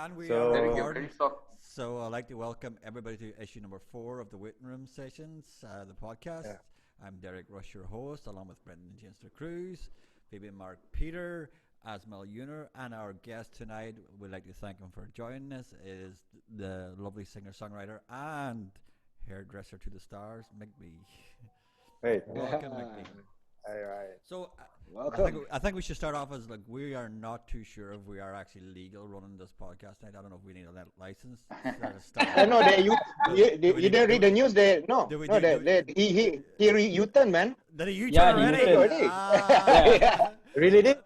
And we are So, recording. So I'd like to welcome everybody to issue number 4 of the Waiting Room Sessions, the podcast. yeah. I'm Derek Rush, your host, along with Brendan James Cruz, Phoebe Mark Peter, Asmal Uner, and our guest tonight, we'd like to thank him for joining us, is the lovely singer-songwriter and hairdresser to the stars, McBe. Wait. Welcome, McBe. All right. So Welcome. I think we should start off as like we are not too sure if we are actually legal running this podcast tonight. I don't know if we need a license. No, you didn't read the news there. No, Do we no, do- he U-turn, man. Did you Yeah, turn he already? U-turned. Ah. Really did?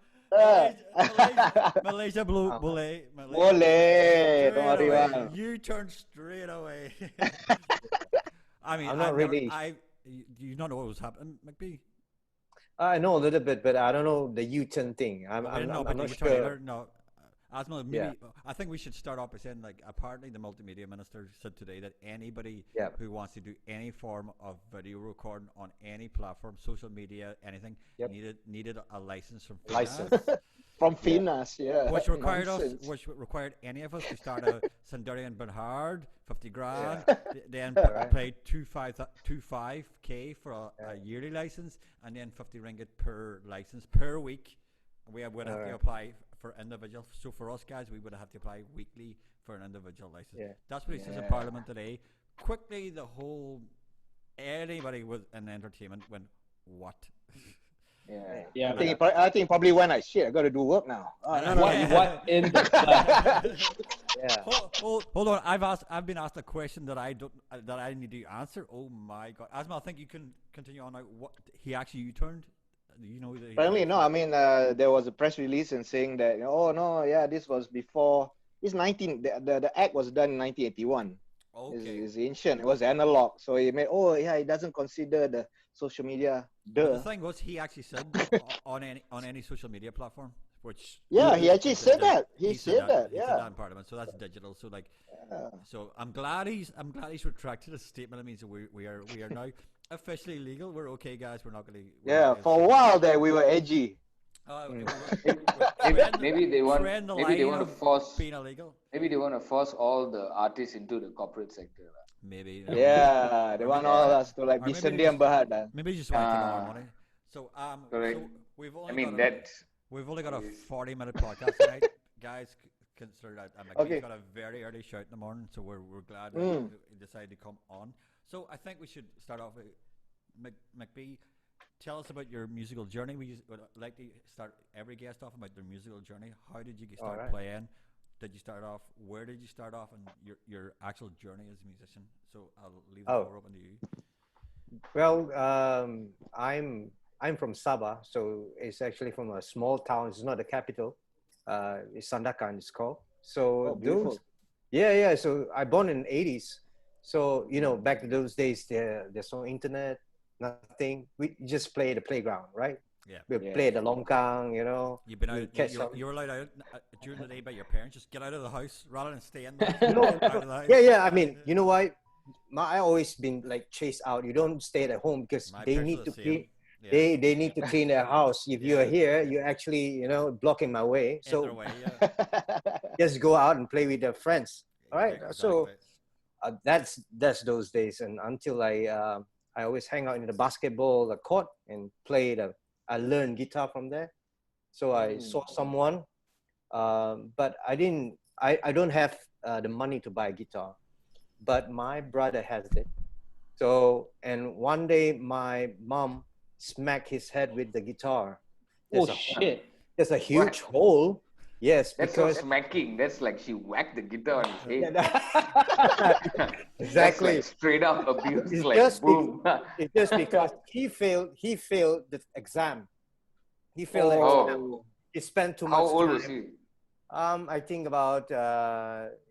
Malaysia blue, Malay, Boleh, don't worry, man. You turned straight away. I mean, I'm not really- do you not know what was happening, McBee? I know a little bit, but I don't know the U-turn thing. I'm not sure. No, Asma, maybe, Yeah. I think we should start off by saying, like, apparently the multimedia minister said today that anybody Yep. who wants to do any form of video recording on any platform, social media, anything, Yep. needed a license from FINAS, License. From Finas, yeah. which required Nonsense. which required any of us to start a Sandurian Bernhard, 50 grand, then Right. pay 25K for a yearly license, and then 50 ringgit per license per week. We would have to Alright. apply for individual. So for us guys, we would have to apply weekly for an individual license. Yeah. That's what he says in Yeah. Parliament today. Quickly, the whole anybody with an entertainment went, what? Yeah. Yeah. I think probably when I shit, I got to do work now. Oh, no, no. What in the Yeah. Hold on. I've been asked a question that I need to answer. Oh my god, Asma, I think you can continue on. Now, what he actually U-turned? You know that Apparently, no. I mean, there was a press release and saying that, oh no, yeah, this was before. The act was done in 1981. Okay. It's ancient. It was analog. So he made, it doesn't consider the social media. But the thing was, he actually said on any social media platform, which Yeah, he actually said that. He said that. He said Yeah. that in Parliament. So that's digital. So like, so I'm glad he's retracted his statement. It means that we are now officially legal. We're okay, guys. We're not going to. Yeah, for a while there we were edgy. Maybe they want to force being illegal. maybe they want to force all the artists into the corporate sector. Maybe. Yeah, they want all us to like Or be maybe Sendian Berhad. Maybe just want to take all our money. So Correct. so we've only I mean got that we've only got a 40-minute podcast tonight, guys. Consider that. Okay. He's got a very early shout in the morning, so we're glad that he decided to come on. So I think we should start off with McBee. Tell us about your musical journey. We would like to start every guest off about their musical journey. How did you start Alright. playing? Did you start off? Where did you start off? And your actual journey as a musician. So I'll leave the floor open to you. Well, I'm from Sabah, so it's actually from a small town. It's not the capital. It's Sandakan, it's called. So beautiful. yeah. So I born in the 80s. So back in those days, there's no internet, nothing. We just play the playground, right? Yeah. We play the longkang, You've been out. catch You were allowed out during the day by your parents. Just get out of the house rather than stay in. The out of the house. Yeah. I mean, you know why? I always been like chased out. You don't stay at home because My they parents need are to the clean. same. Yeah. They need to clean their house. If you're here, you're actually blocking my way. In their So way, yeah. just go out and play with their friends. All right. Exactly. So that's those days. And until I always hang out in the basketball the court and play I learned guitar from there. So I saw someone, but I didn't. I don't have the money to buy a guitar, but my brother has it. So and one day my mom smacked his head with the guitar. shit. There's a huge hole. Yes, that's because not smacking. That's like she whacked the guitar on his head. exactly. That's like straight up abuse. It's Like just boom. It's just because he failed the exam. He failed the exam. He spent too much How old time. was he? I think about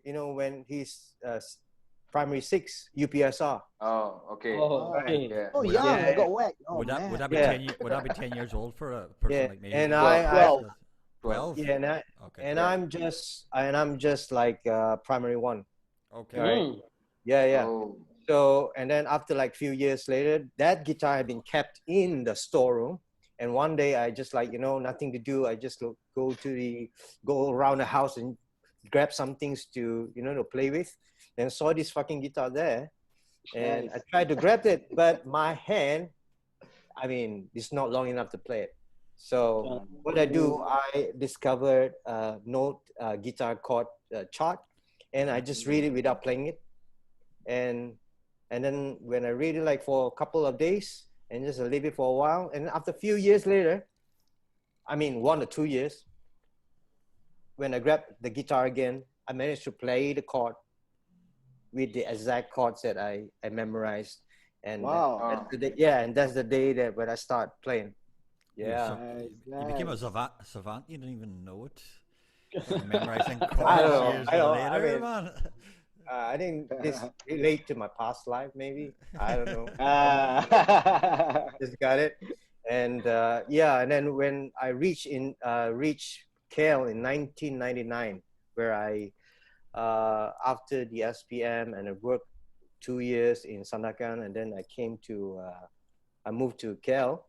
when he's primary 6 UPSR. Oh, okay. Oh, okay. Yeah. Oh, young, I got whacked. Oh, Would that man. be Yeah. 10? Would that be 10 years old for a person Yeah, like me? and 12. Yeah, and I'm just like primary 1. Okay. Right. Yeah. Oh. So and then after like few years later, that guitar had been kept in the storeroom. And one day I just like nothing to do. I just go around the house and grab some things to to play with, and saw this fucking guitar there, and Nice. I tried to grab it, but my hand, I mean, it's not long enough to play it. So what I do, I discovered a note guitar chord chart, and I just read it without playing it, and then when I read it like for a couple of days and just leave it for a while, and after a few years later, I mean 1 or 2 years, when I grabbed the guitar again, I managed to play the chord with the exact chords that I memorized. And Wow. that's the day, yeah, and that's the day that when I start playing. Yeah. You became a Nice. savant. You didn't even know it. Memorizing I chords don't know. years I don't. I later, mean, man. I think this relate to my past life, maybe. I don't know. Just got it, and yeah, and then when I reached KL in 1999, where I after the SPM and I worked 2 years in Sandakan, and then I moved to KL.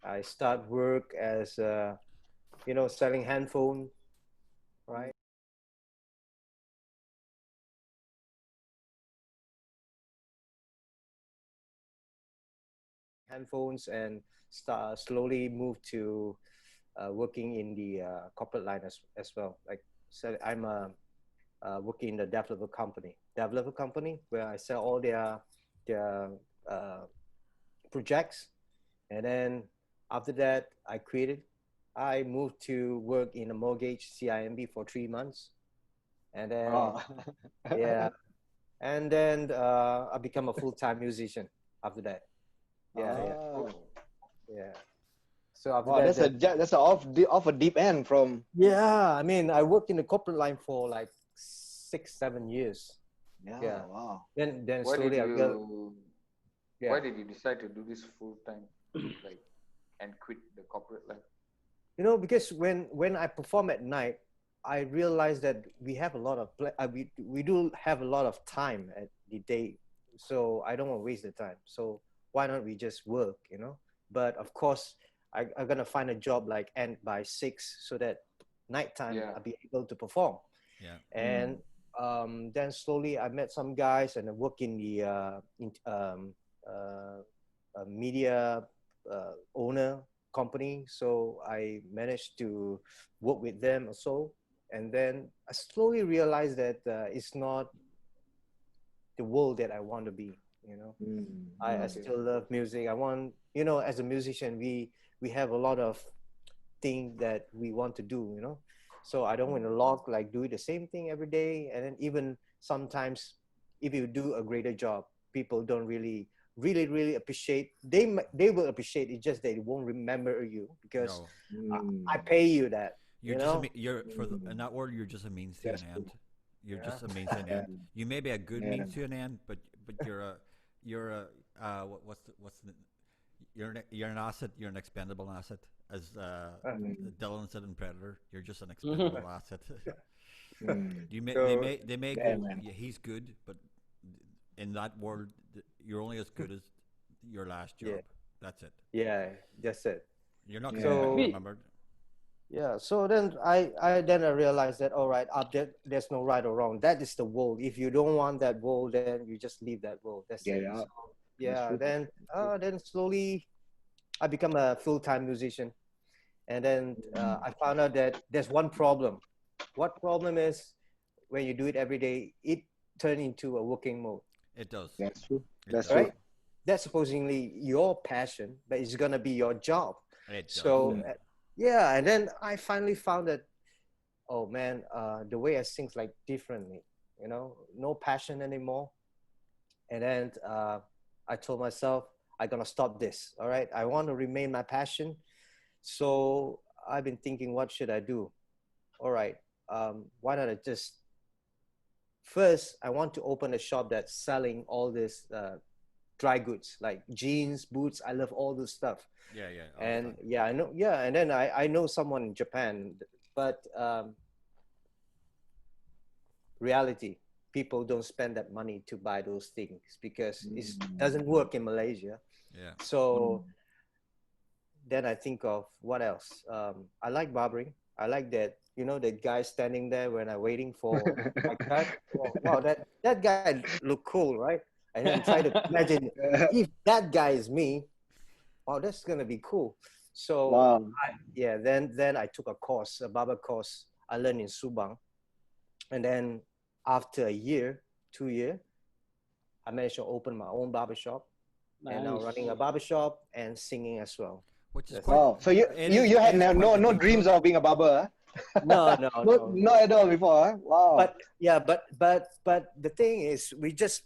I start work as selling handphone, right? Handphones, and start slowly move to working in the corporate line as well. Like, so I'm working in the developer company where I sell all their uh, projects, and then after that I moved to work in a mortgage CIMB for 3 months, and then Oh. yeah, and then I become a full-time musician after that. Yeah, Oh. yeah. So after Wow, that, that's a off a deep end from. yeah, I mean, I worked in the corporate line for like 6, 7 years. Yeah. Yeah. Wow. Then Why did slowly I got, you yeah. why did you decide to do this full time, like, and quit the corporate life? Because when I perform at night, I realize that we have a lot of we do have a lot of time at the day, so I don't want to waste the time. So why not we just work? But of course, I'm gonna find a job like end by 6, so that nighttime Yeah. I'll be able to perform. Yeah. And then slowly I met some guys and I work in the media owner company. So I managed to work with them also. And then I slowly realized that it's not the world that I want to be. I Okay. still love music. I want, as a musician, we have a lot of things that we want to do. So I don't want to do the same thing every day. And then even sometimes, if you do a greater job, people don't really, really, really appreciate. They will appreciate it, just they won't remember you because No, I pay you that. you're just you're in that world. You're just a means to That's an true. end. You're Yeah. just a means to an end. You may be a good Yeah. means to an end, but you're a what's the you're an asset. You're an expendable asset. As Dylan said in Predator, you're just an expendable asset. You may So they may Yeah, go. man. Yeah, he's good, but in that world, you're only as good as your last job. Yeah. That's it. yeah, that's it. You're not Yeah. gonna be So remembered. yeah, so then I realized that, all right, there's no right or wrong. That is the world. If you don't want that world, then you just leave that world. That's Get it. out. So, That's yeah, true. then slowly I become a full-time musician, and then I found out that there's one problem. What problem is, when you do it every day, it turns into a working mode, It does. That's true. It That's does. true. right? That's supposedly your passion, but it's gonna be your job. It does. So yeah, and then I finally found that, oh man, the way I sing like differently, no passion anymore. And then I told myself, I'm gonna stop this. All right, I want to remain my passion. So I've been thinking, what should I do? All right, why not I just first I want to open a shop that's selling all this dry goods like jeans, boots. I love all this stuff. Yeah, yeah. All the And time. yeah, I know. Yeah, and then I know someone in Japan, but reality, people don't spend that money to buy those things because it doesn't work in Malaysia. Yeah. So then I think of what else. I like barbering. I like that. That guy standing there when I'm waiting for my cut. Wow, that guy look cool, right? And then try to imagine if that guy is me. Wow, that's gonna be cool. So Wow. then I took a course, a barber course. I learned in Subang, and then after a year, 2 year, I managed to open my own barbershop, and now running a barbershop and singing as well. Which is That's quite. Wow. So you it you is- you it had is quite no difficult. dreams of being a barber, huh? No, Not at all before, huh? Wow. But yeah, but the thing is, we just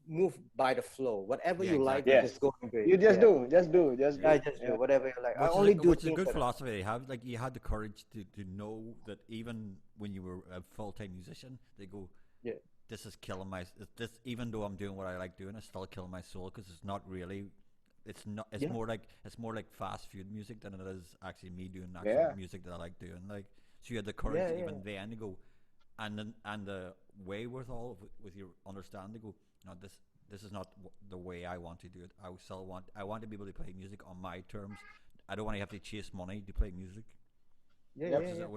move by the flow. Whatever Yeah, you like, exactly. you Yes. just go into it. You just Yeah. do, just do, just do. Yeah, I just do whatever you like. I Which only is a, do which is a things good that philosophy to have. Like you had the courage to know that even when you were a full time musician, they go, Yeah. this is killing my this. Even though I'm doing what I like doing, it's still killing my soul because it's not really. It's not. It's Yeah. more like fast food music than it is actually me doing actual Yeah. music that I like doing. Like so, you had the courage Yeah, even then to go, and the way with your understanding to go. No, this is not the way I want to do it. I want to be able to play music on my terms. I don't want to have to chase money to play music. Yeah, Yep. yeah, yeah.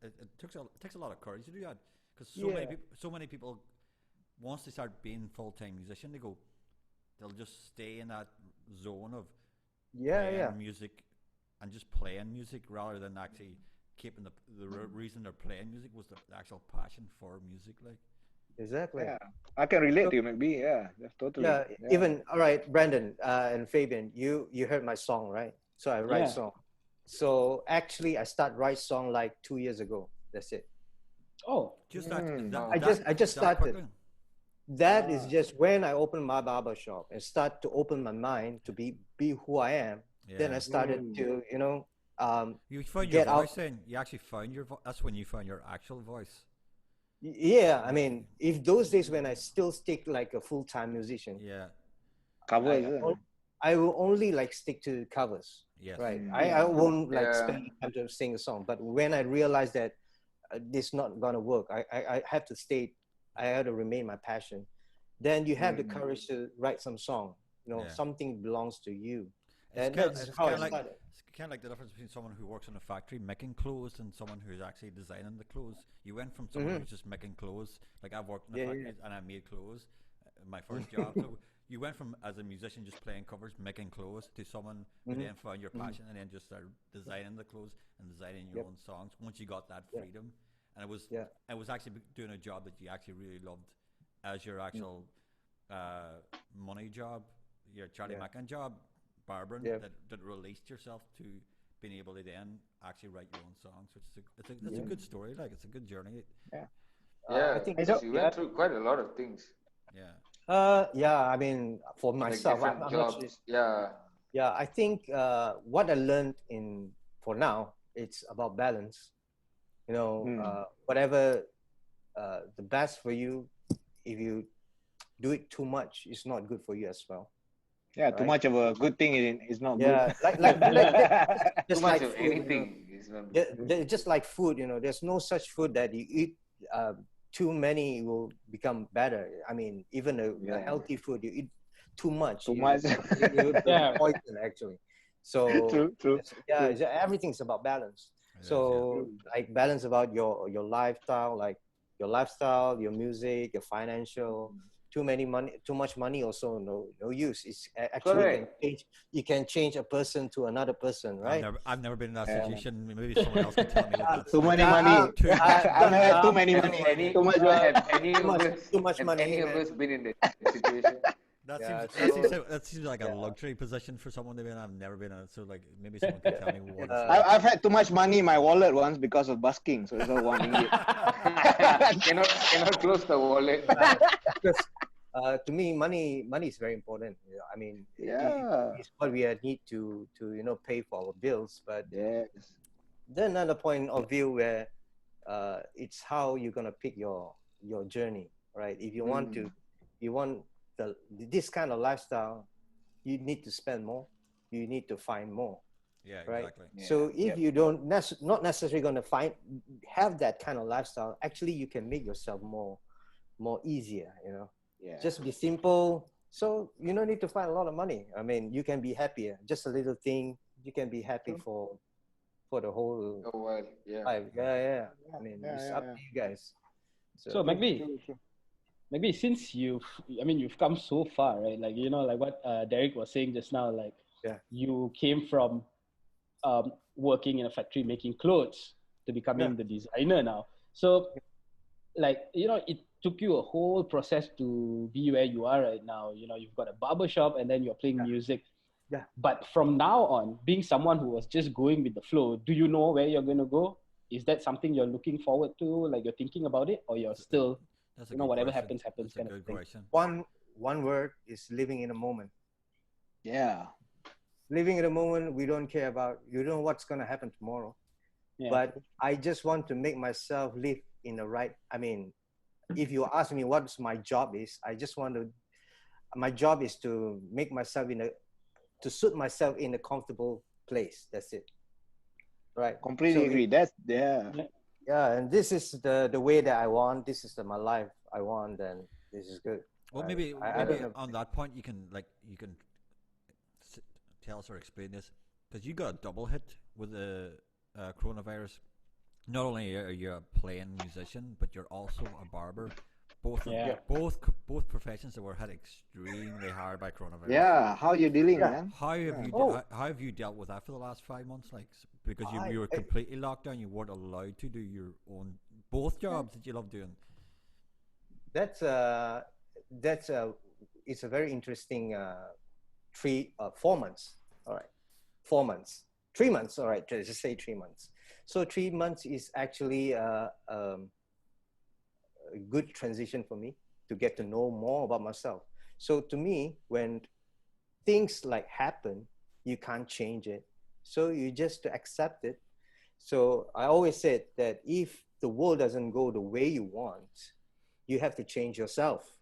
It takes a lot of courage to do that because Yeah. so many people once they start being full time musician they'll just stay in that zone of Yeah, playing yeah. music and just playing music rather than actually keeping the reason they're playing music was the actual passion for music. Like Exactly. Yeah. I can relate So- to you, McBe. Yeah, that's totally. Yeah, even all right, Brandon and Fabian, you heard my song, right? So I write Yeah. song. So actually, I start write song like 2 years ago. That's it. Oh, just Mm. I just started. quickly. That is Ah. just when I opened my barber shop and start to open my mind to be who I am. Then I Yeah. started Mm. to You found your get out. voice then. You actually found your voice. That's when you found your actual voice. Yeah, I mean, if those days when I still stick like a full time musician, Yeah. Covers. I will only like stick to covers. Yes. Right. Mm. I won't like Yeah. spend time to sing a song. But when I realized that this not gonna work, I have to stay. I have to remain my passion. Then you have the Mm. courage to write some song. Yeah. Something belongs to you. It's And kind that's of how I like started. it's kind of like the difference between someone who works in a factory making clothes and someone who's actually designing the clothes. You went from someone who's just making clothes, like I've worked in a Yeah, factory and I made clothes, my first job. So you went from as a musician just playing covers, making clothes, to someone who then found your passion and then just started designing the clothes and designing your Yep. own songs. Once you got that Yeah. freedom, and Yeah. it was actually doing a job that you actually really loved as your actual money job, your Charlie Yeah. Mackin job, barbering, Yeah. that released yourself to being able to then actually write your own songs, which is it's a good story. Like it's a good journey. Yeah, I think because you went through quite a lot of things, Yeah. yeah, I mean, for like myself, different I'm jobs. actually, Yeah, yeah, I think what I learned for now, it's about balance. Whatever the best for you, if you do it too much, it's not good for you as well. Yeah, too Right. much of a good thing is not Yeah, good. like too just much like of food, anything is not good. just like food, there's no such food that you eat too many will become better. I mean, even a Yeah. healthy food, you eat too much, Too much. you Yeah. poison actually. So True. yeah, everything's about balance. It is, So like balance about your lifestyle, like your lifestyle, your music, your financial. Too much money also no use. It's actually you can change a person to another person, right? I've never been in that Yeah. situation. Maybe someone else can tell me what that's Too like. many money. Too- I've had too many Have money. Too much have any too of much- us too much have money, any of man. us been in that situation? Yeah, That seems like a luxury position for someone to be in. I've never been in it, so like maybe someone can tell me what it's like. I've had too much money in my wallet once because of busking, so it's all $1. cannot close the wallet. because to me, money is very important. I mean, Yeah. it's what we need to pay for our bills. But Yes. then another point of view where it's how you're gonna pick your journey, right? If you want to, you want this kind of lifestyle, you need to spend more. You need to find more. Yeah, Right. exactly. Yeah. So if you don't not necessarily going to have that kind of lifestyle, actually you can make yourself more easier. Yeah. Just be simple. So you don't need to find a lot of money. I mean, you can be happier. Just a little thing, you can be happy for for the whole Oh well, yeah. life. Yeah. I mean, it's up yeah. to you guys. So McBe, Sure. maybe since you've come so far, right? Like, like what Derek was saying just now, like Yeah. you came from working in a factory making clothes to becoming the designer now. So, like, it took you a whole process to be where you are right now. You've got a barbershop and then you're playing music. Yeah. But from now on, being someone who was just going with the flow, do you know where you're going to go? Is that something you're looking forward to? Like, you're thinking about it, or you're still, That's a good whatever question. happens That's a kind of good thing? question. One word is living in a moment. Yeah. Living in a moment, we don't care about. You don't know what's gonna happen tomorrow. Yeah. But I just want to make myself live in the right. I mean, if you ask me what my job is, I just want to. My job is to make myself to suit myself in a comfortable place. That's it. Right. Completely So agree. That's yeah. Yeah, and this is the way that I want. This is my life I want, and this is good. Well, I maybe don't know. on that point you can tell us or explain this, because you got a double hit with the coronavirus. Not only are you a playing musician, but you're also a barber. Both Yeah. both professions that were hit extremely hard by coronavirus. Yeah. How you dealing, Yeah. man? How have you Oh. how have you dealt with that for the last 5 months? Like, because you I- were completely locked down, you weren't allowed to do your own both jobs that you love doing. That's it's a very interesting 4 months. All right, 4 months, 3 months. All right, just say 3 months. So 3 months is actually a good transition for me to get to know more about myself. So to me, when things like happen, you can't change it. So you just to accept it. So I always said that if the world doesn't go the way you want, you have to change yourself.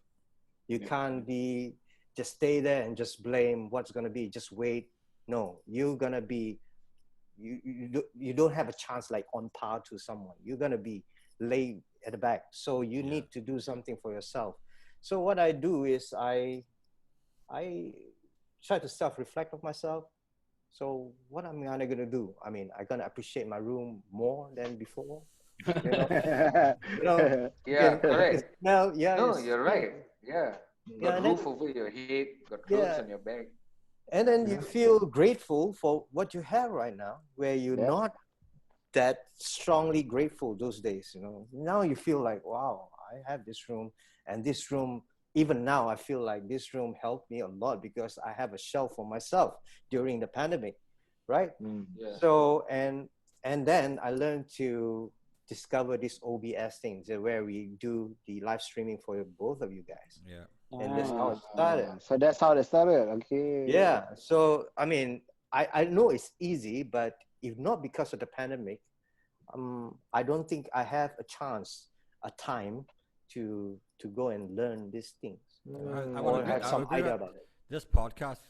You can't be just stay there and just blame what's gonna be. Just wait. No, you're gonna be. You don't have a chance like on par to someone. You're gonna be laid at the back. So you Yeah. need to do something for yourself. So what I do is I try to self-reflect of myself. So what am I gonna do? I mean, I'm gonna appreciate my room more than before. You know, you know, Yeah, you correct. smell, yeah. No, it's- you're right. Yeah. Yeah, Got and roof then, over your head, got clothes on your back. and then you feel grateful for what you have right now, where you're Yeah. not that strongly grateful those days. You know, now you feel like, wow, I have this room, and this room. Even now, I feel like this room helped me a lot because I have a shelf for myself during the pandemic, right? Yeah. So and then I learned to discover this OBS things where we do the live streaming for both of you guys, Yeah. and that's how it started. So that's how it started. Okay. Yeah. So I mean, I know it's easy, but if not because of the pandemic, I don't think I have a chance, a time to go and learn these things I or would agree, have some agree idea with- about it. This podcast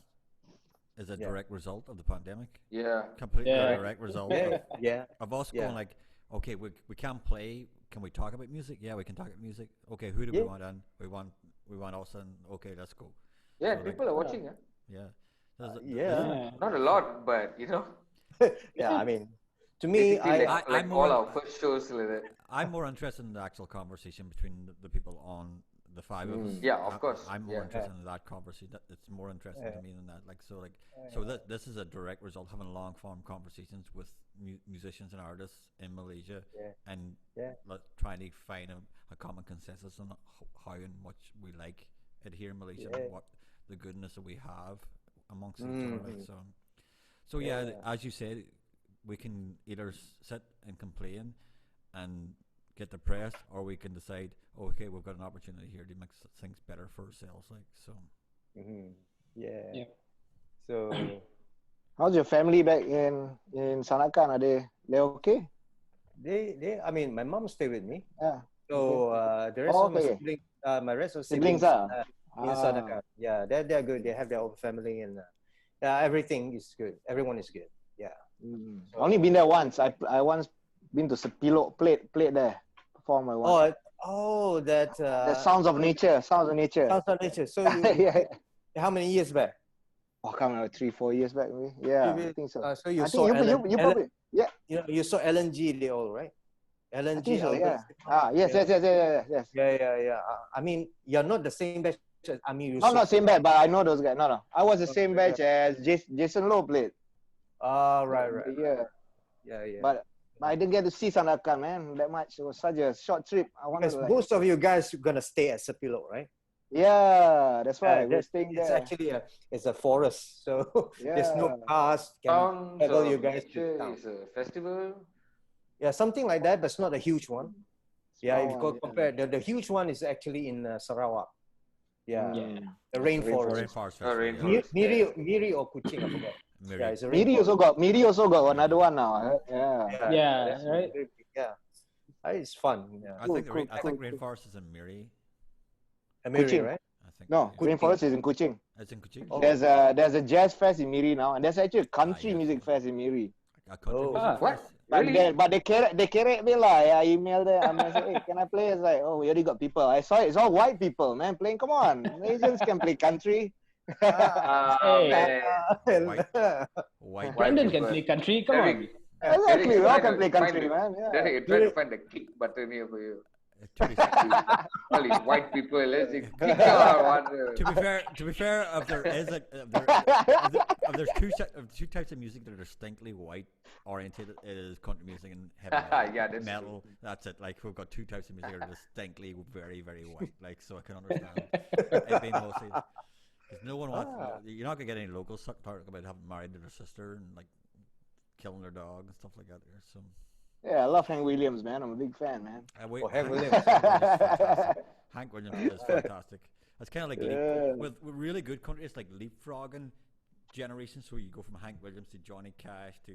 is a Yeah. direct result of the pandemic. Yeah. Completely Yeah. direct result Yeah. of us Yeah. going like, okay, we can't play. Can we talk about music? Yeah, we can talk about music. Okay, who do we Yeah. want in? We want us in. Okay, let's go. Yeah, So, like, people are watching. Yeah. There's- Yeah. Not a lot, but Yeah. I mean, to me, basically I like I'm all more- our first shows like that. I'm more interested in the actual conversation between the people on the five of us. Yeah, of course. I'm more Yeah. interested in that conversation. It's more interesting to me than that. Like, so this is a direct result having long form conversations with musicians and artists in Malaysia, and trying to find a common consensus on how and what we like it here in Malaysia, and what the goodness that we have amongst each other. Right? So yeah, as you said, we can either sit and complain and get depressed, or we can decide, okay, we've got an opportunity here to make things better for ourselves. Like, so. Yeah. So How's your family back in Sanakan? Are they okay? they I mean, my mom stay with me. Yeah. So the rest of my okay. siblings, my rest of Siblings, siblings ah. in Sanakan. Yeah, they're good. They have their own family, and everything is good. Everyone is good. Yeah. Only been there once. I once been to Sepilok plate there. Perform my once. That The Sounds of Nature. Sounds of Nature. Sounds of Nature. So yeah. how many years back? Oh, come on, 3-4 years back, maybe. Yeah, You- I think so. so you I saw think you Alan, probably you saw LNG, they all, right? I LNG, think so, Albert. yeah. Yes. Yeah. I mean, you're not the same batch as Ami No, Yusuf. not same batch, but I know those guys. No. I was the same Okay, batch as Jason Lowe played. Right. Yeah. Yeah. But I didn't get to see Sandakan, man, that much. It was such a short trip. I wanted Because to, like, most of you guys are gonna stay at Sepilo, right? yeah, that's right. We're staying It's there. actually it's a forest, so there's no Yeah. cars can Sounds travel you of guys to Nature town. is a festival. Yeah, something like that, but it's not a huge one. Yeah, if you Small go one, compare, the huge one is actually in Sarawak. Yeah, Mm. the That's the rainforest. Rainforest Oh, Festival. rainforest. Miri or Kuching, I forgot. Miri. Yeah, it's a Miri rainforest. also got another one now. Right? Yeah. Yeah, that's right. very big, yeah. It's fun. Yeah. I think Cool, I think Rainforest is in Miri. Miri, Kuching. right? I think. No, yeah. Rainforest is in Kuching. It's in Kuching. Oh. There's a jazz fest in Miri now, and there's actually a country yes. music fest in Miri. A country Oh. music What? fest. Really? But they kerek me lah. I emailed them. I said, hey, can I play? It's like, oh, we already got people. I saw it. It's all white people, man, playing. Come on, Asians can play country. Hey. Man. White. Brandon people. can play country. Come on. Derek, Exactly, we all can play find country, the- man. Yeah. Derek, try to find the kick button here for you. To be, All these white people, let's say, kick out one. to be fair, if there is if there's two types of music that are distinctly white oriented, it is country music and heavy metal. Yeah, that's metal. true. That's it. Like we've got two types of music that are distinctly very white. Like so, I can understand it being mostly. Because no one wants. You're not gonna get any locals talking about having married their sister and like killing their dog and stuff like that. There, so. Yeah, I love Hank Williams, man. I'm a big fan, man. Hank Williams. is fantastic. Hank Williams is fantastic. It's kind of like Yeah. with really good country. It's like leapfrogging generations. So you go from Hank Williams to Johnny Cash to,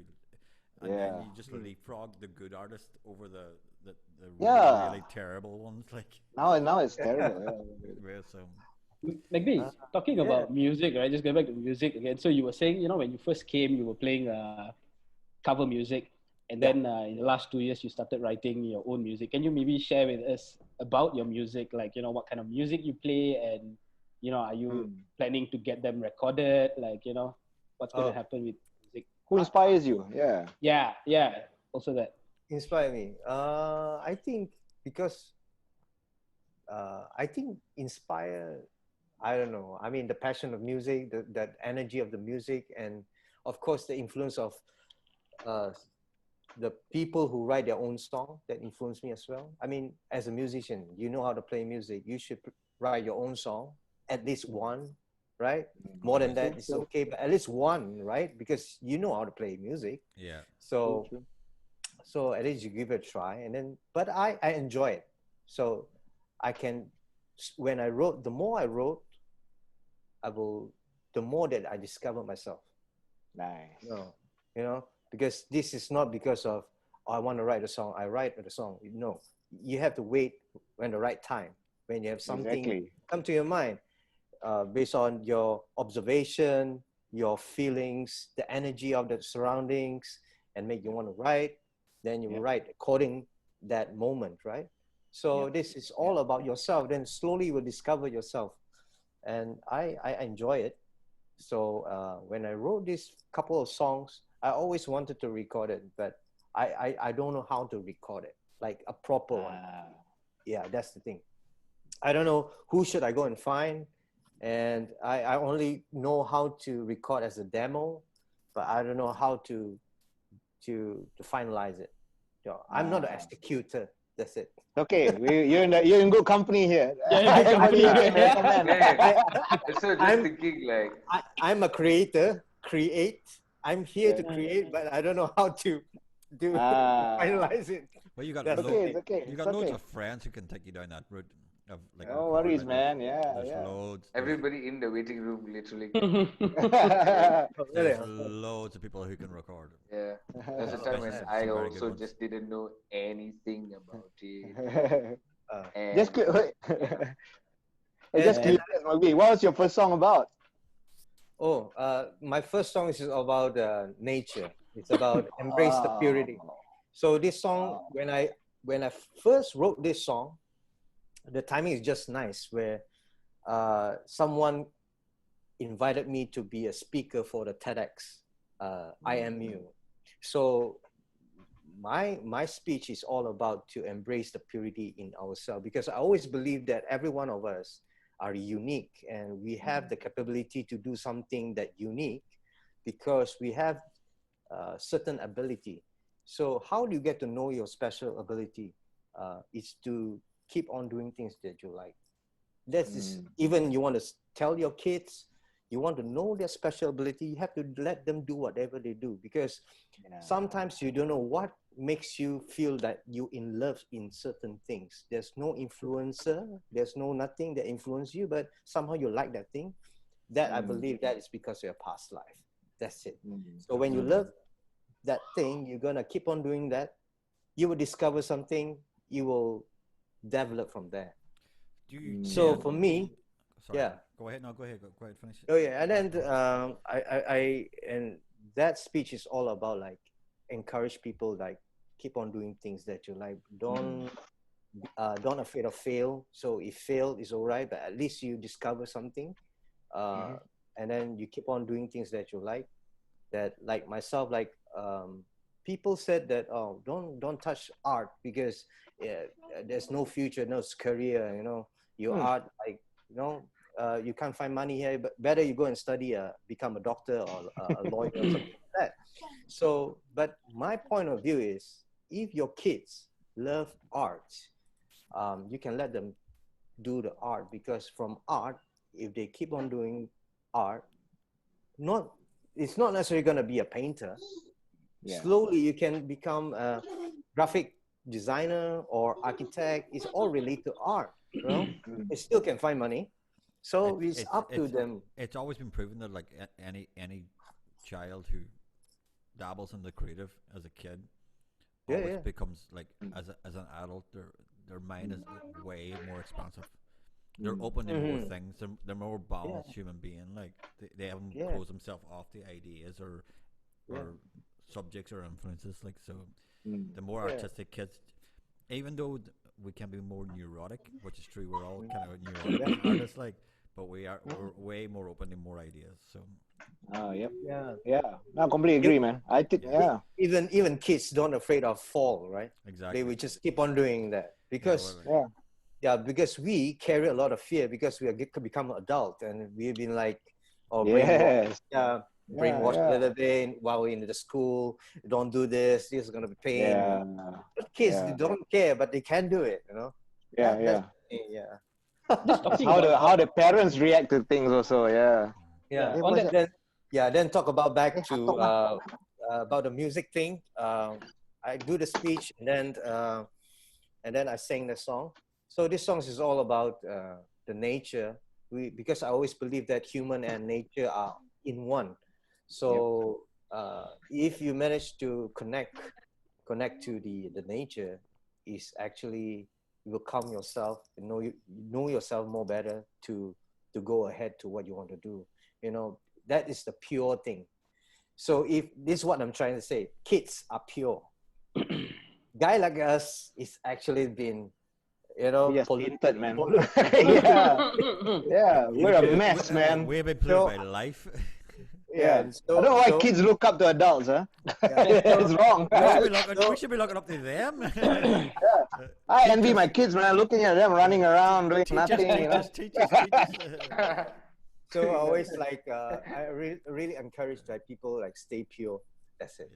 and then you just leapfrog the good artists over the really terrible ones. Like Now it's terrible. yeah, so McBe, talking about music, right? Just going back to music again. So you were saying, when you first came, you were playing cover music. And then in the last 2 years, you started writing your own music. Can you maybe share with us about your music? Like, what kind of music you play and, are you planning to get them recorded? Like, what's going to happen with music? Who inspires you? Yeah. Yeah. Also that. Inspire me. I think because I think inspire. I don't know. I mean, the passion of music, that energy of the music, and of course the influence of the people who write their own song that influence me as well. I mean, as a musician, you know how to play music. You should write your own song, at least one, right? More than that, it's okay, but at least one, right? Because you know how to play music. yeah. So at least you give it a try, and then. But I enjoy it, so I can. When I wrote, the more I wrote, the more that I discover myself. Nice. Because this is not because of I want to write a song. I write the song. No, you have to wait when the right time, when you have something come to your mind, based on your observation, your feelings, the energy of the surroundings, and make you want to write. Then you write according that moment, right? So this is all about yourself. Then slowly you will discover yourself, and I enjoy it. So when I wrote this couple of songs, I always wanted to record it, but I don't know how to record it, like a proper one. Yeah, that's the thing. I don't know who should I go and find, and I only know how to record as a demo, but I don't know how to finalize it. I'm not an executor. That's it. Okay, you're in good company here. So just thinking like I'm a creator. I'm here to create, but I don't know how to finalize it. Well, you got okay. You got loads of friends who can take you down that route. Of like No worries, man. Yeah, There's yeah. loads. everybody in the waiting room, literally. There's loads of people who can record. Yeah. There's a time when Some I very good also ones. just didn't know anything about it. And Just curious, McBe, what was your first song about? Oh, my first song is about nature. It's about embrace the purity. So this song, when I first wrote this song, the timing is just nice. Where someone invited me to be a speaker for the TEDx IMU. So my speech is all about to embrace the purity in ourselves, because I always believe that every one of us are unique and we have the capability to do something that unique because we have certain ability. So how do you get to know your special ability? Is to keep on doing things that you like. That's even you want to tell your kids, you want to know their special ability, you have to let them do whatever they do, because sometimes you don't know what makes you feel that you in love in certain things. There's no influencer, there's no nothing that influence you, but somehow you like that thing. That I believe that is because of your past life. That's it. So when you love that thing, you're gonna keep on doing that. You will discover something. You will develop from there. So for me, Sorry. Go ahead. No, go ahead. Go ahead. Finish it. Oh yeah, and then and that speech is all about like encourage people, like keep on doing things that you like. Don't afraid of fail. So if fail is alright, but at least you discover something, and then you keep on doing things that you like. That like myself, like people said that don't touch art because there's no future, no career. You know, your art like you can't find money here, but better you go and study, become a doctor or a lawyer or something like that. So, but my point of view is, if your kids love art, you can let them do the art, because from art, if they keep on doing art, it's not necessarily going to be a painter. Slowly, you can become a graphic designer or architect. It's all related to art. You know, they still can find money. So it's up to them. It's always been proven that like any child who dabbles in the creative as a kid always becomes like as an adult, their mind is way more expansive. They're open to more things. They're more balanced human being. Like they haven't closed themselves off to ideas or subjects or influences. Like so, the more artistic kids, even though we can be more neurotic, which is true. We're all kind of neurotic artists, like, but we're way more open to more ideas. So. Oh, yep. Yeah. No, I completely agree, man. I think, Even kids don't afraid of fall, right? Exactly. They will just keep on doing that because because we carry a lot of fear because we are become adult and we've been like, brainwashed a little bit while we're in the school. Don't do this. This is gonna be pain. But kids, they don't care, but they can do it. You know. How the parents react to things also. Then talk about back to about the music thing. I do the speech and then I sang the song. So this song is all about the nature. Because I always believe that human and nature are in one. So if you manage to connect to the nature, is actually you will calm yourself and know yourself more better to go ahead to what you want to do. You know, that is the pure thing. So if this is what I'm trying to say, kids are pure. Guy like us is actually been, polluted, man. We're a mess, man. We've been polluted by life. I don't know why kids look up to adults, huh? It's wrong. We should be looking up to them. I envy my kids, man. Looking at them running around doing nothing. Teach us. So I always like I really encourage that people like stay pure. That's it.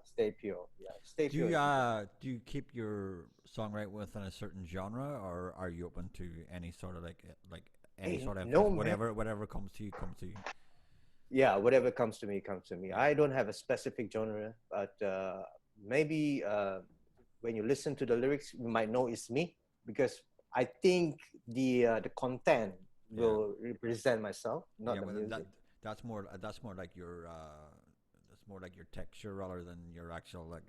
Stay pure. Stay pure. Do you keep your songwriting within a certain genre, or are you open to any sort of like any sort of whatever comes to you? Yeah, whatever comes to me comes to me. I don't have a specific genre, but maybe when you listen to the lyrics, you might know it's me, because I think the content will represent myself, not the music. That's more like your texture rather than your actual like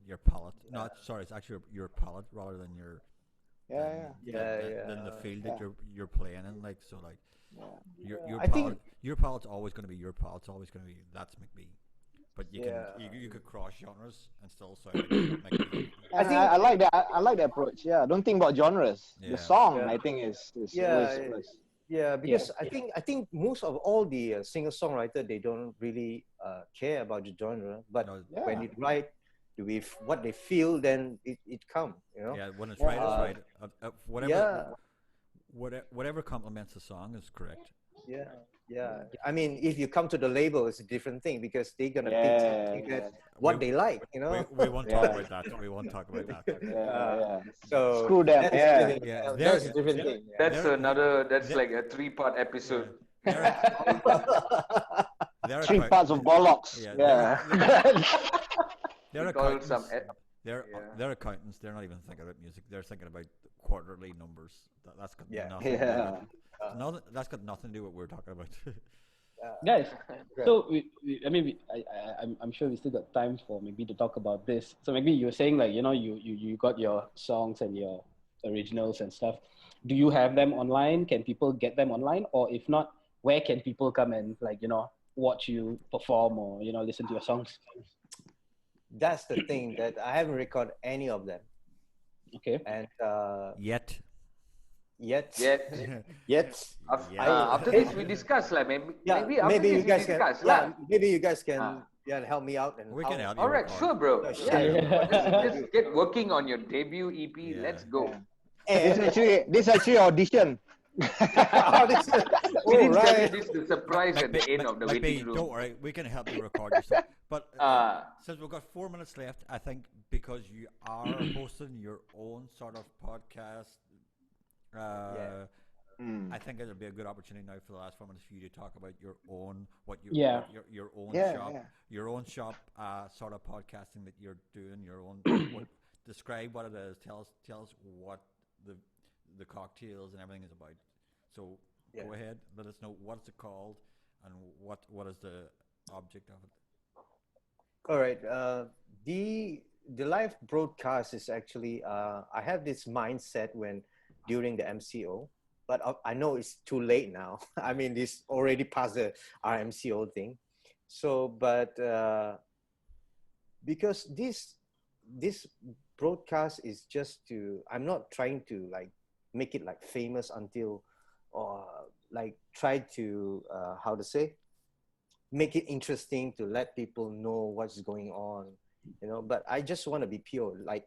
your palette. No, sorry, it's actually your palette rather than your than the field that you're playing in. Like so, like your palette's always going to be your palette. It's always going to be that's McBe. But you could cross genres and still sound like McBe. I like that. I like that approach. Yeah, don't think about genres. The song, I think, is because I think most of all the singer-songwriter, they don't really care about the genre, but when you write, what they feel, then it come. Yeah, when it's right, it's right. Whatever, Yeah. whatever complements the song is correct. Yeah, yeah. I mean, if you come to the label, it's a different thing because they're gonna pick something that what We- they like, you know. We won't talk Yeah. about that. We won't talk about that. Yeah. So Screw them, that's yeah. different. Yeah, That's a different thing. Yeah. That's There- like a 3-part episode. They're, they're 3 account- parts of bollocks. Yeah, Yeah. they're We call accountants. some They're yeah. they're accountants. They're not even thinking about music. They're thinking about quarterly numbers. That's got Yeah. nothing. To do Yeah. with, nothing. That's got nothing to do with what we're talking about. Guys, Right. so I'm sure we still got time for maybe to talk about this. So maybe you were saying like, you know, you got your songs and your originals and stuff. Do you have them online? Can people get them online? Or if not, where can people come and like, you know, watch you perform or, you know, listen to your songs? That's the thing that I haven't recorded any of them, Okay. and Yet. yet. After this, we discuss like maybe Yeah, maybe after maybe this you guys we can. discuss Yeah, lah. maybe you guys can. Ah. Yeah, help me out and We can help you. All right, record. sure, bro. Yeah, Yeah, sure. just get working on your debut EP. Yeah. Let's go. And This actually audition. oh, this is, We didn't tell you right. this the surprise at the end of the waiting Don't room. worry, we can help you record your stuff. But since we've got 4 minutes left, I think because you are hosting your own sort of podcast, I think it'll be a good opportunity now for the last 4 minutes for you to talk about your own your own Yeah, shop, yeah. your own shop sort of podcasting that you're doing, your own. Describe what it is. Tell us what the cocktails and everything is about. So Yeah. go ahead, let us know what's it called and what is the object of it. All right. The live broadcast is actually I have this mindset when during the MCO, but I know it's too late now. I mean, this already past the RMCO thing. So, but because this broadcast is just to, I'm not trying to like make it like famous until, or like try to how to say, make it interesting to let people know what's going on, you know. But I just want to be pure. Like,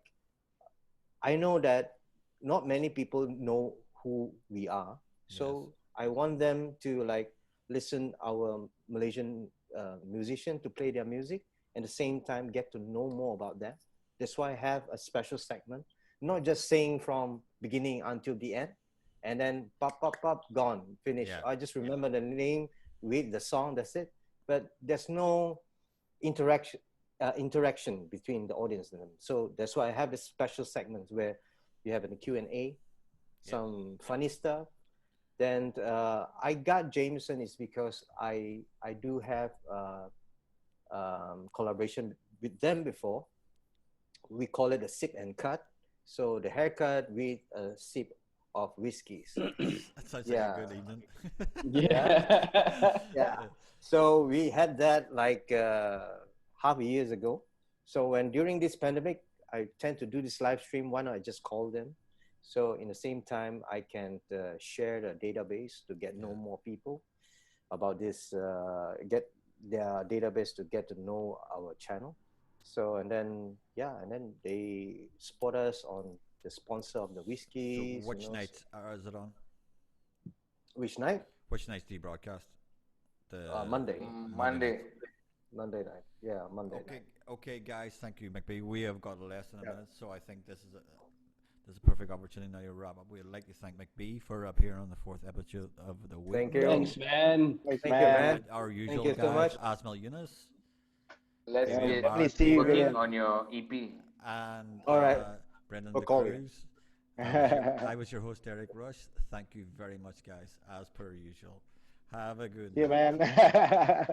I know that not many people know who we are, so I want them to like listen our Malaysian musician to play their music, and at the same time get to know more about that. That's why I have a special segment, not just saying from beginning until the end, and then pop, gone, finish. Yeah. I just remember the name, read the song, that's it. But there's no interaction between the audience and them. So that's why I have this special segment where you have a Q&A, some funny stuff. Then I got Jameson is because I do have collaboration with them before. We call it a sip and cut. So the haircut with a sip of whiskeys. That sounds like a good evening. Yeah. Yeah. So we had that like half a years ago. So when during this pandemic, I tend to do this live stream. Why not I just call them? So in the same time, I can share the database to get know more people about this, get their database to get to know our channel. So and then they spot us on the sponsor of the whiskeys. So which you know. night is it on? Which night? Which night do you broadcast? The Monday. Monday. Monday night. Yeah, Monday Okay, night. okay, guys. Thank you, McBe. We have got less than a minute, so I think this is a perfect opportunity now to wrap up. We'd like to thank McBe for appearing on the 4th episode of the week. Thank you. Thanks, man. Thank you, man. Our usual Thank you so guys, much. Asmal Yunus Let's Yeah, get definitely see you working again. on your E EP. and All right. Brendan We'll De call you. Cruz. I was your host, Derek Rush. Thank you very much, guys, as per usual. Have a good Yeah, night. man.